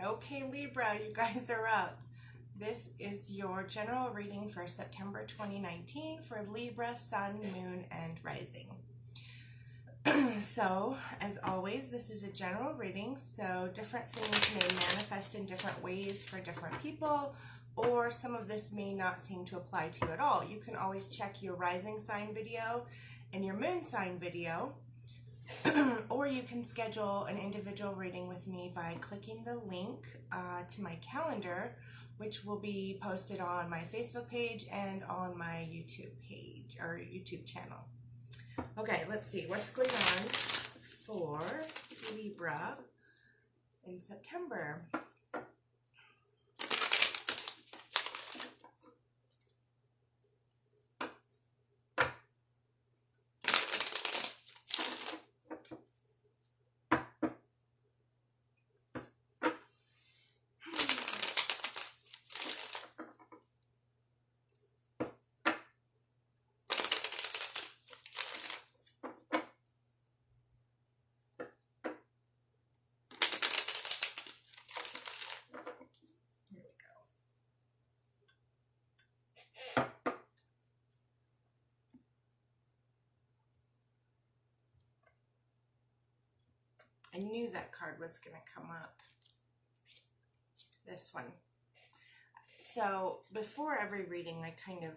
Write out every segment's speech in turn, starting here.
Okay, Libra, you guys are up. This is your general reading for September 2019 for Libra, Sun, Moon, and Rising. So, as always, this is a general reading, so different things may manifest in different ways for different people, or some of this may not seem to apply to you at all. You can always check your rising sign video and your moon sign video, or you can schedule an individual reading with me by clicking the link to my calendar, which will be posted on my Facebook page and on my YouTube page or YouTube channel. Okay, let's see what's going on for Libra in September. I knew that card was going to come up. This one. So before every reading, I kind of,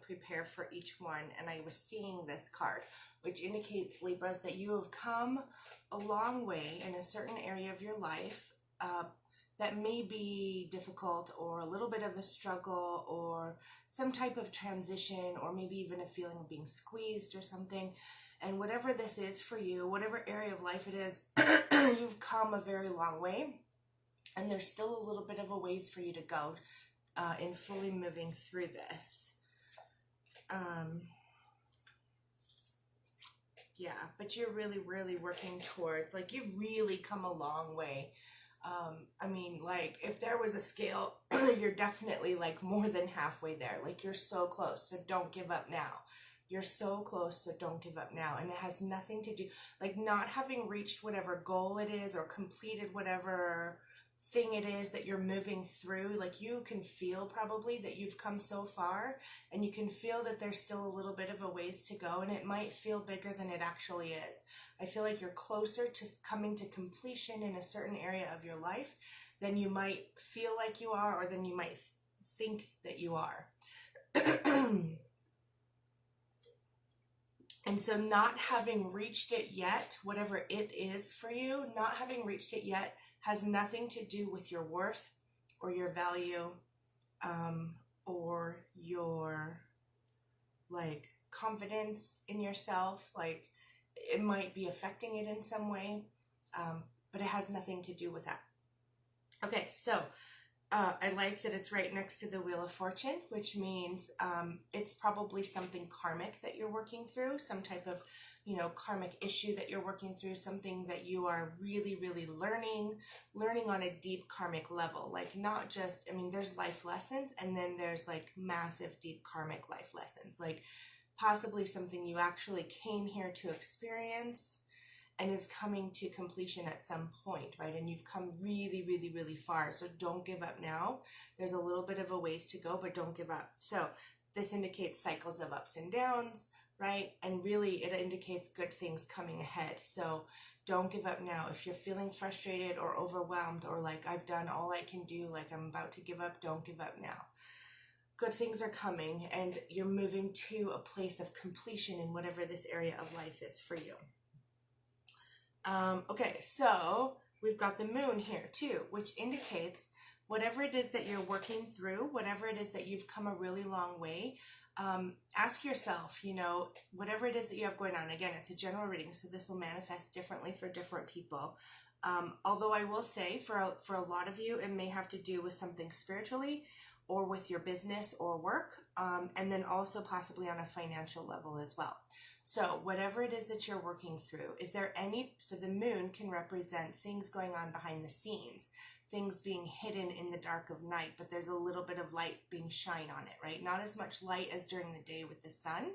prepare for each one. And I was seeing this card, which indicates, Libras, that you have come a long way in a certain area of your life that may be difficult or a little bit of a struggle or some type of transition or maybe even a feeling of being squeezed or something. And whatever this is for you, whatever area of life it is, you've come a very long way. And there's still a little bit of a ways for you to go in fully moving through this. Yeah, but you're really, really working towards, like, you've really come a long way. I mean, like, if there was a scale, you're definitely, like, more than halfway there. Like, you're so close, so don't give up now. You're so close, so don't give up now. And it has nothing to do, like, not having reached whatever goal it is or completed whatever thing it is that you're moving through. Like, you can feel probably that you've come so far, and you can feel that there's still a little bit of a ways to go, and it might feel bigger than it actually is. I feel like you're closer to coming to completion in a certain area of your life than you might feel like you are, or than you might think that you are. And so not having reached it yet, whatever it is for you, not having reached it yet has nothing to do with your worth or your value or your, like, confidence in yourself. Like, it might be affecting it in some way, but it has nothing to do with that. Okay, so I like that it's right next to the Wheel of Fortune, which means it's probably something karmic that you're working through, some type of, karmic issue that you're working through, something that you are really, really learning on a deep karmic level. Like, not just, I mean, there's life lessons, and then there's, like, massive, deep karmic life lessons. Like, possibly something you actually came here to experience and is coming to completion at some point, right? And you've come really, really, really far. So don't give up now. There's a little bit of a ways to go, but don't give up. So this indicates cycles of ups and downs, right? And really it indicates good things coming ahead. So don't give up now. If you're feeling frustrated or overwhelmed or like, I've done all I can do, like I'm about to give up, don't give up now. Good things are coming, and you're moving to a place of completion in whatever this area of life is for you. Okay, so we've got the moon here too, which indicates whatever it is that you're working through, whatever it is that you've come a really long way, ask yourself, whatever it is that you have going on. Again, it's a general reading, so this will manifest differently for different people. Although I will say for a lot of you, it may have to do with something spiritually or with your business or work, and then also possibly on a financial level as well. So whatever it is that you're working through, so the moon can represent things going on behind the scenes, things being hidden in the dark of night, but there's a little bit of light being shine on it, right? Not as much light as during the day with the sun.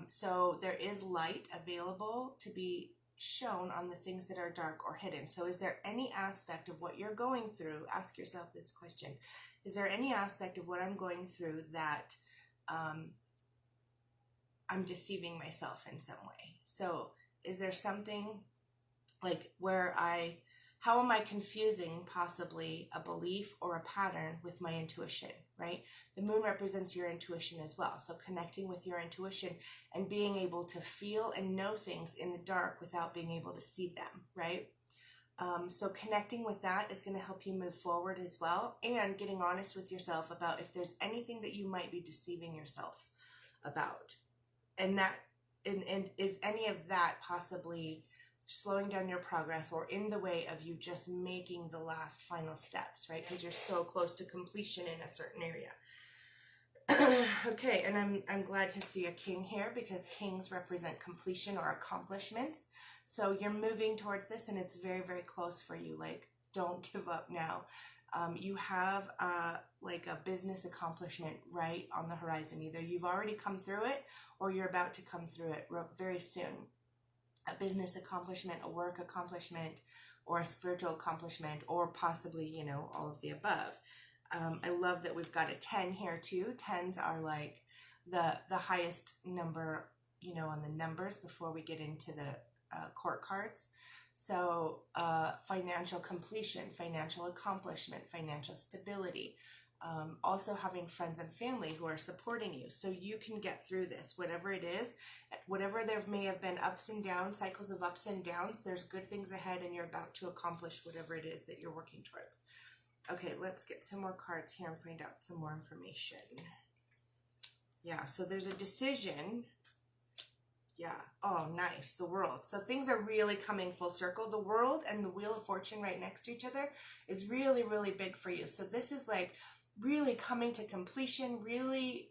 So there is light available to be shown on the things that are dark or hidden. So is there any aspect of what you're going through? Ask yourself this question. Is there any aspect of what I'm going through that I'm deceiving myself in some way? So is there something like how am I confusing possibly a belief or a pattern with my intuition, right? The moon represents your intuition as well. So connecting with your intuition and being able to feel and know things in the dark without being able to see them, right? So connecting with that is going to help you move forward as well, and getting honest with yourself about if there's anything that you might be deceiving yourself about. And is any of that possibly slowing down your progress or in the way of you just making the last final steps, right? Because you're so close to completion in a certain area. Okay, and I'm glad to see a king here, because kings represent completion or accomplishments. So you're moving towards this, and it's very, very close for you. Like, don't give up now. You have like a business accomplishment right on the horizon. Either you've already come through it or you're about to come through it very soon. A business accomplishment, a work accomplishment, or a spiritual accomplishment, or possibly, you know, all of the above. I love that we've got a 10 here too. 10s are like the highest number, you know, on the numbers before we get into the court cards. So financial completion, financial accomplishment, financial stability. Also having friends and family who are supporting you, so you can get through this, whatever it is, whatever there may have been ups and downs, cycles of ups and downs, there's good things ahead, and you're about to accomplish whatever it is that you're working towards. Okay, let's get some more cards here and find out some more information. Yeah, so there's a decision. Yeah, oh, nice, the World. So things are really coming full circle. The World and the Wheel of Fortune right next to each other is really, really big for you. So this is like really coming to completion, really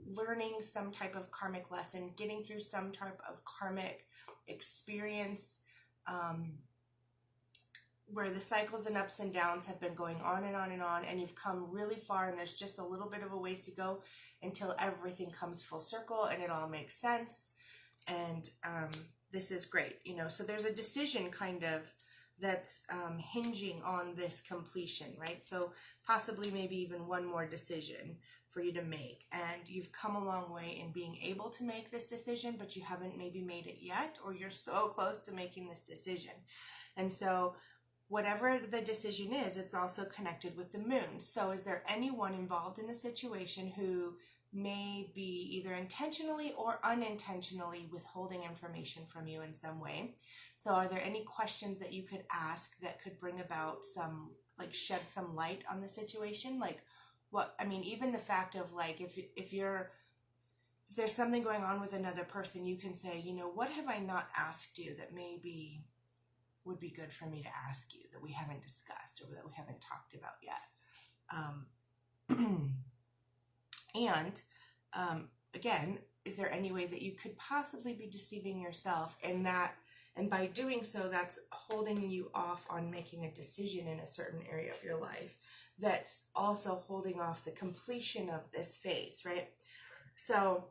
learning some type of karmic lesson, getting through some type of karmic experience, where the cycles and ups and downs have been going on and on and on, and you've come really far, and there's just a little bit of a ways to go until everything comes full circle and it all makes sense. And this is great, you know. So there's a decision kind of that's hinging on this completion, right? So possibly maybe even one more decision for you to make, and you've come a long way in being able to make this decision, but you haven't maybe made it yet, or you're so close to making this decision. And so whatever the decision is, it's also connected with the moon. So is there anyone involved in the situation who may be either intentionally or unintentionally withholding information from you in some way? So are there any questions that you could ask that could bring about some, like, shed some light on the situation? Like, what, I mean, even the fact of like, if there's something going on with another person, you can say, you know, what have I not asked you that maybe would be good for me to ask you that we haven't discussed or that we haven't talked about yet? And again, is there any way that you could possibly be deceiving yourself, and by doing so, that's holding you off on making a decision in a certain area of your life, that's also holding off the completion of this phase, right? So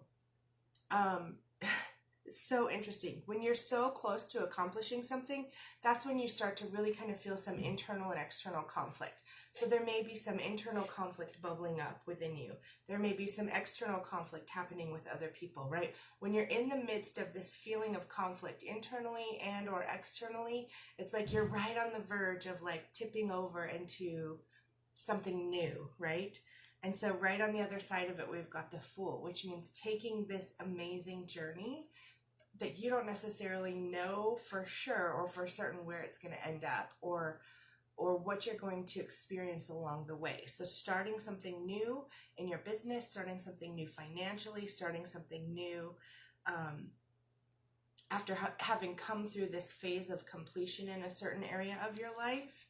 it's so interesting. When you're so close to accomplishing something, that's when you start to really kind of feel some internal and external conflict. So there may be some internal conflict bubbling up within you. There may be some external conflict happening with other people, right? When you're in the midst of this feeling of conflict internally and or externally, it's like you're right on the verge of like tipping over into something new, right? And so right on the other side of it, we've got the Fool, which means taking this amazing journey that you don't necessarily know for sure or for certain where it's going to end up, or what you're going to experience along the way. So starting something new in your business, starting something new financially, starting something new after having come through this phase of completion in a certain area of your life.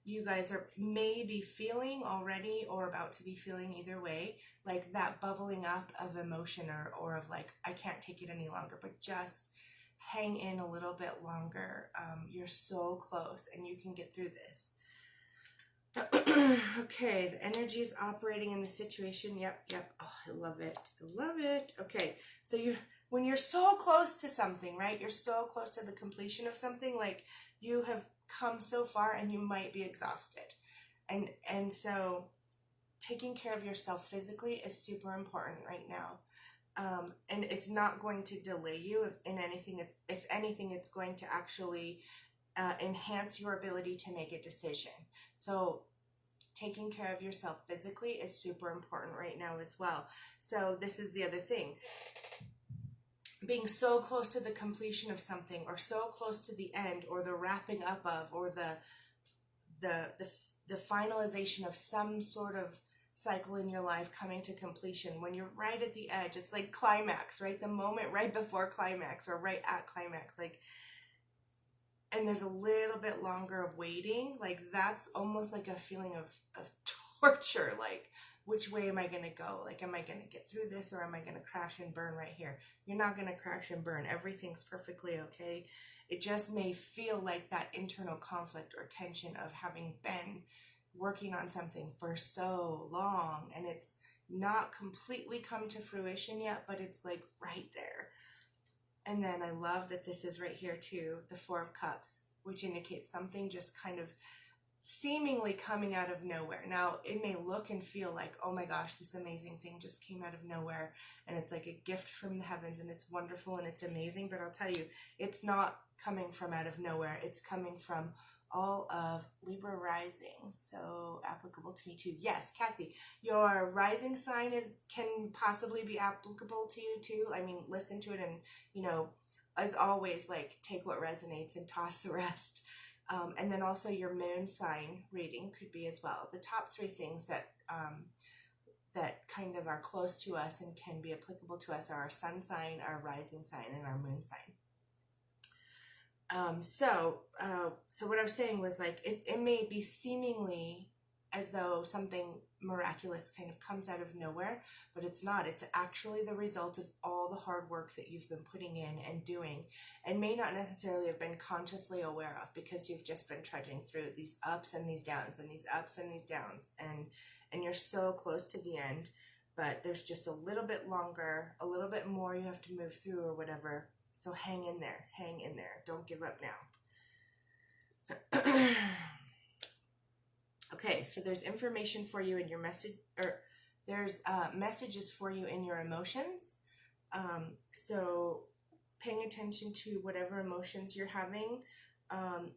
You guys are maybe feeling already, or about to be feeling, either way, like that bubbling up of emotion, or of like, I can't take it any longer, but just hang in a little bit longer. You're so close, and you can get through this. Okay, the energy is operating in the situation. Yep. Oh, I love it. Okay, so when you're so close to something, right? You're so close to the completion of something, like you have come so far and you might be exhausted. And so taking care of yourself physically is super important right now. And it's not going to delay you in anything. If anything, it's going to actually enhance your ability to make a decision. So taking care of yourself physically is super important right now as well. So this is the other thing. Being so close to the completion of something, or so close to the end, or the wrapping up of, or the finalization of some sort of cycle in your life coming to completion, when you're right at the edge, it's like climax, right? The moment right before climax, or right at climax, like, and there's a little bit longer of waiting, like that's almost like a feeling of torture. Like, which way am I going to go? Like, am I going to get through this, or am I going to crash and burn right here? You're not going to crash and burn. Everything's perfectly okay. It just may feel like that internal conflict or tension of having been working on something for so long, and it's not completely come to fruition yet, but it's like right there. And then I love that this is right here too, the Four of Cups, which indicates something just kind of seemingly coming out of nowhere. Now, it may look and feel like, oh my gosh, this amazing thing just came out of nowhere, and it's like a gift from the heavens, and it's wonderful and it's amazing. But I'll tell you, it's not coming from out of nowhere. It's coming from all of Libra rising, so applicable to me too. Yes, Kathy, your rising sign can possibly be applicable to you too. I mean, listen to it, and as always, like, take what resonates and toss the rest. And then also your moon sign reading could be as well. The top three things that kind of are close to us and can be applicable to us are our sun sign, our rising sign, and our moon sign. So what I was saying was, like, it may be seemingly as though something miraculous kind of comes out of nowhere, but it's not. It's actually the result of all the hard work that you've been putting in and doing, and may not necessarily have been consciously aware of, because you've just been trudging through these ups and these downs and these ups and these downs, and you're so close to the end, but there's just a little bit longer, a little bit more you have to move through or whatever. So hang in there. Don't give up now. Okay, so there's information for you in your message, or there's messages for you in your emotions. So paying attention to whatever emotions you're having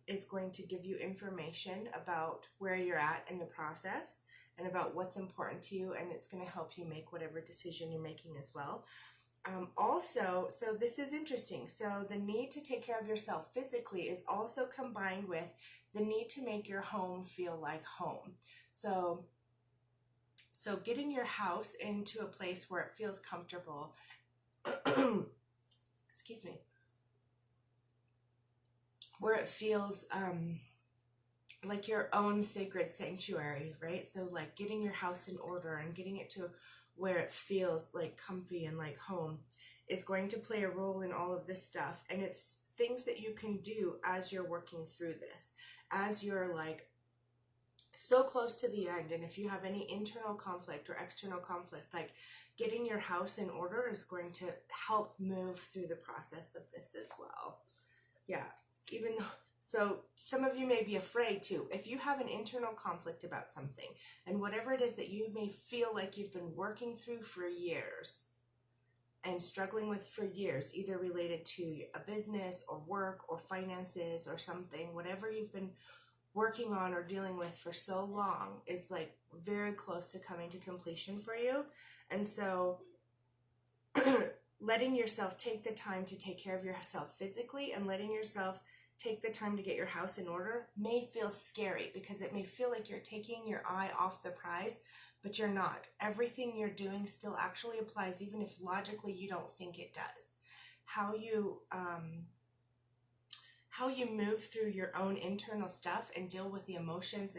is going to give you information about where you're at in the process and about what's important to you, and it's going to help you make whatever decision you're making as well. Also, so this is interesting. So the need to take care of yourself physically is also combined with the need to make your home feel like home. So getting your house into a place where it feels comfortable, excuse me, where it feels like your own sacred sanctuary, right? So like getting your house in order and getting it to where it feels like comfy and like home is going to play a role in all of this stuff. And it's things that you can do as you're working through this, as you're like so close to the end. And if you have any internal conflict or external conflict, like getting your house in order is going to help move through the process of this as well. Yeah, even though, so some of you may be afraid too. If you have an internal conflict about something, and whatever it is that you may feel like you've been working through for years and struggling with for years, either related to a business or work or finances or something, whatever you've been working on or dealing with for so long is like very close to coming to completion for you. And so letting yourself take the time to take care of yourself physically and letting yourself take the time to get your house in order may feel scary, because it may feel like you're taking your eye off the prize, but you're not. Everything you're doing still actually applies, even if logically you don't think it does. How you move through your own internal stuff and deal with the emotions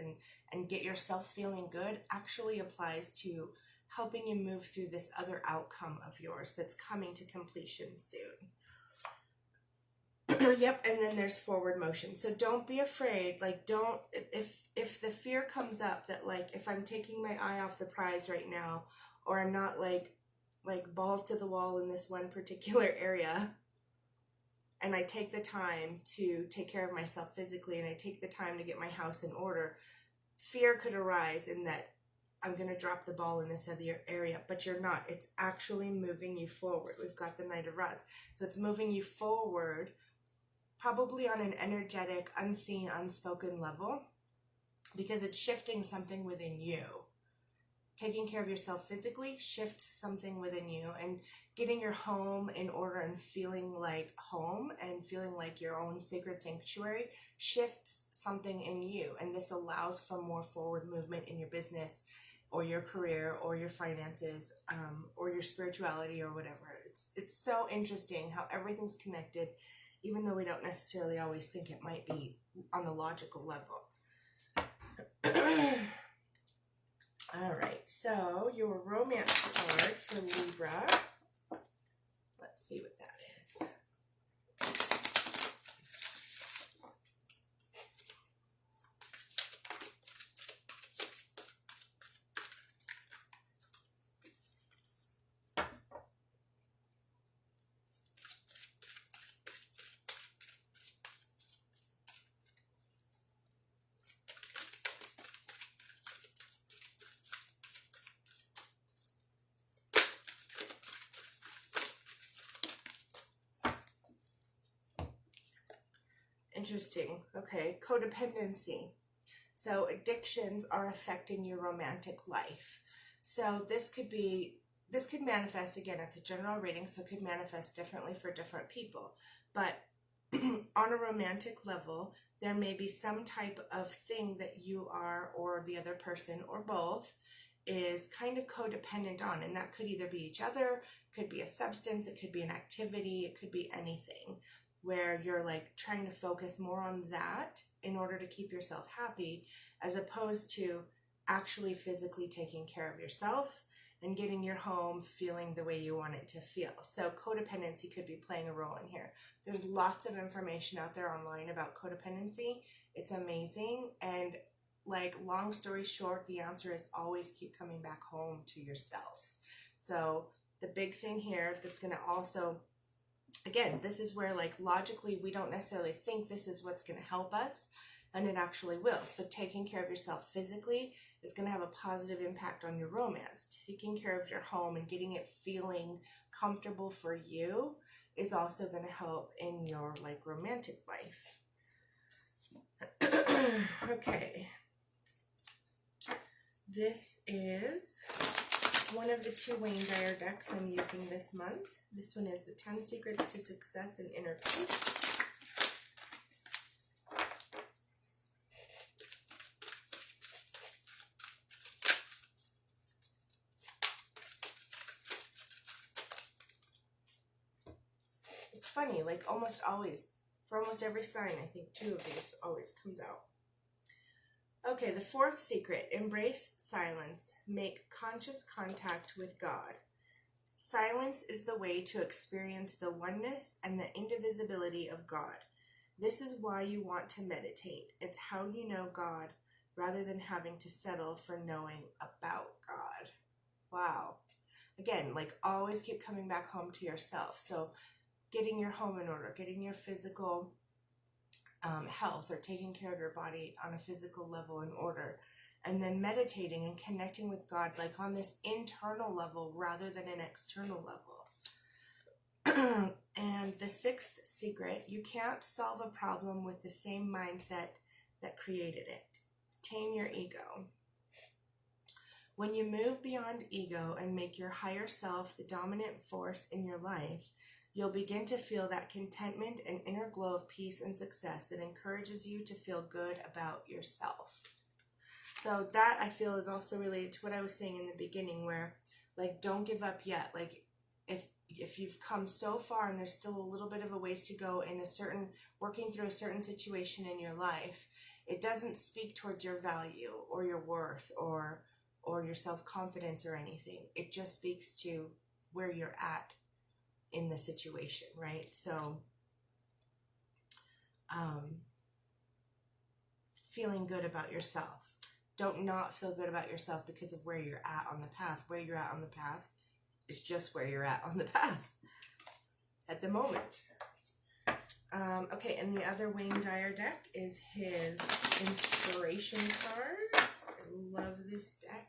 and get yourself feeling good actually applies to helping you move through this other outcome of yours that's coming to completion soon. Yep, and then there's forward motion. So don't be afraid. Like, don't, if the fear comes up that, like, if I'm taking my eye off the prize right now, or I'm not like like balls to the wall in this one particular area, and I take the time to take care of myself physically, and I take the time to get my house in order, fear could arise in that I'm going to drop the ball in this other area, but you're not. It's actually moving you forward. We've got the Knight of Rods. So it's moving you forward, probably on an energetic, unseen, unspoken level, because it's shifting something within you. Taking care of yourself physically shifts something within you, and getting your home in order and feeling like home and feeling like your own sacred sanctuary shifts something in you. And this allows for more forward movement in your business or your career or your finances, or your spirituality or whatever. It's so interesting how everything's connected, even though we don't necessarily always think it might be on a logical level. All right, so your romance card for Libra. Let's see what that is. Interesting. Okay, codependency. So addictions are affecting your romantic life. So this could manifest, again, it's a general reading, so it could manifest differently for different people. But on a romantic level, there may be some type of thing that you are, or the other person, or both, is kind of codependent on. And that could either be each other, could be a substance, it could be an activity, it could be anything, where you're like trying to focus more on that in order to keep yourself happy, as opposed to actually physically taking care of yourself and getting your home feeling the way you want it to feel. So codependency could be playing a role in here. There's lots of information out there online about codependency. It's amazing. And like, long story short, the answer is always keep coming back home to yourself. So the big thing here that's going to also, again, this is where, like, logically we don't necessarily think this is what's going to help us, and it actually will. So taking care of yourself physically is going to have a positive impact on your romance. Taking care of your home and getting it feeling comfortable for you is also going to help in your, like, romantic life. Okay. This is one of the two Wayne Dyer decks I'm using this month. This one is the 10 Secrets to Success and Inner Peace. It's funny, like almost always, for almost every sign, I think two of these always comes out. Okay, the fourth secret, embrace silence. Make conscious contact with God. Silence is the way to experience the oneness and the indivisibility of God. This is why you want to meditate. It's how you know God, rather than having to settle for knowing about God. Wow. Again, like, always keep coming back home to yourself. So getting your home in order, getting your physical health, or taking care of your body on a physical level in order, and then meditating and connecting with God, like on this internal level rather than an external level. And the sixth secret, you can't solve a problem with the same mindset that created it. Tame your ego. When you move beyond ego and make your higher self the dominant force in your life, you'll begin to feel that contentment and inner glow of peace and success that encourages you to feel good about yourself. So that, I feel, is also related to what I was saying in the beginning, where, like, don't give up yet. Like, if you've come so far and there's still a little bit of a ways to go in working through a certain situation in your life, it doesn't speak towards your value or your worth or your self-confidence or anything. It just speaks to where you're at in the situation, right? So feeling good about yourself. Don't not feel good about yourself because of where you're at on the path. Where you're at on the path is just where you're at on the path at the moment. Okay, and the other Wayne Dyer deck is his inspiration cards. I love this deck.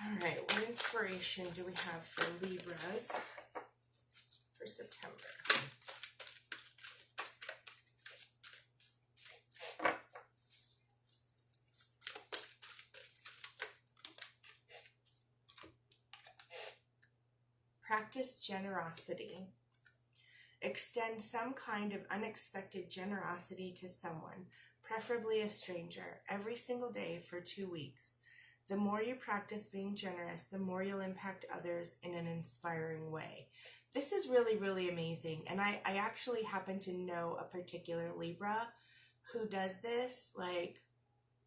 Alright, what inspiration do we have for Libras for September? Practice generosity. Extend some kind of unexpected generosity to someone, preferably a stranger, every single day for 2 weeks. The more you practice being generous, the more you'll impact others in an inspiring way. This is really, really amazing. And I actually happen to know a particular Libra who does this like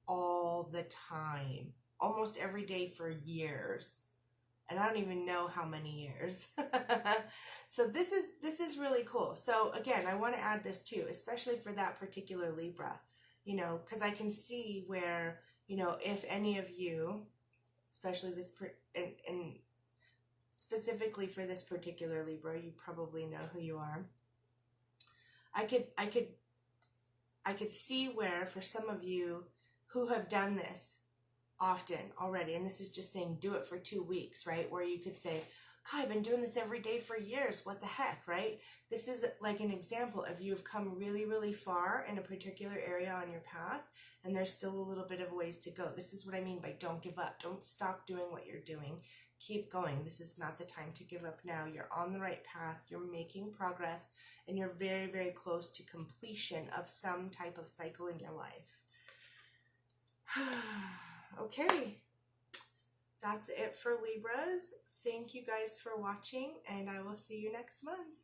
all the time, almost every day for years. And I don't even know how many years. So this is really cool. So again, I want to add this too, especially for that particular Libra, you know, because I can see where, you know, if any of you, especially this, and specifically for this particular Libra, you probably know who you are. I could see where for some of you who have done this often already, and this is just saying do it for 2 weeks, right? Where you could say, God, I've been doing this every day for years. What the heck, right? This is like an example of you've come really, really far in a particular area on your path, and there's still a little bit of ways to go. This is what I mean by don't give up. Don't stop doing what you're doing. Keep going. This is not the time to give up now. You're on the right path. You're making progress, and you're very, very close to completion of some type of cycle in your life. Okay, that's it for Libras. Thank you guys for watching, and I will see you next month.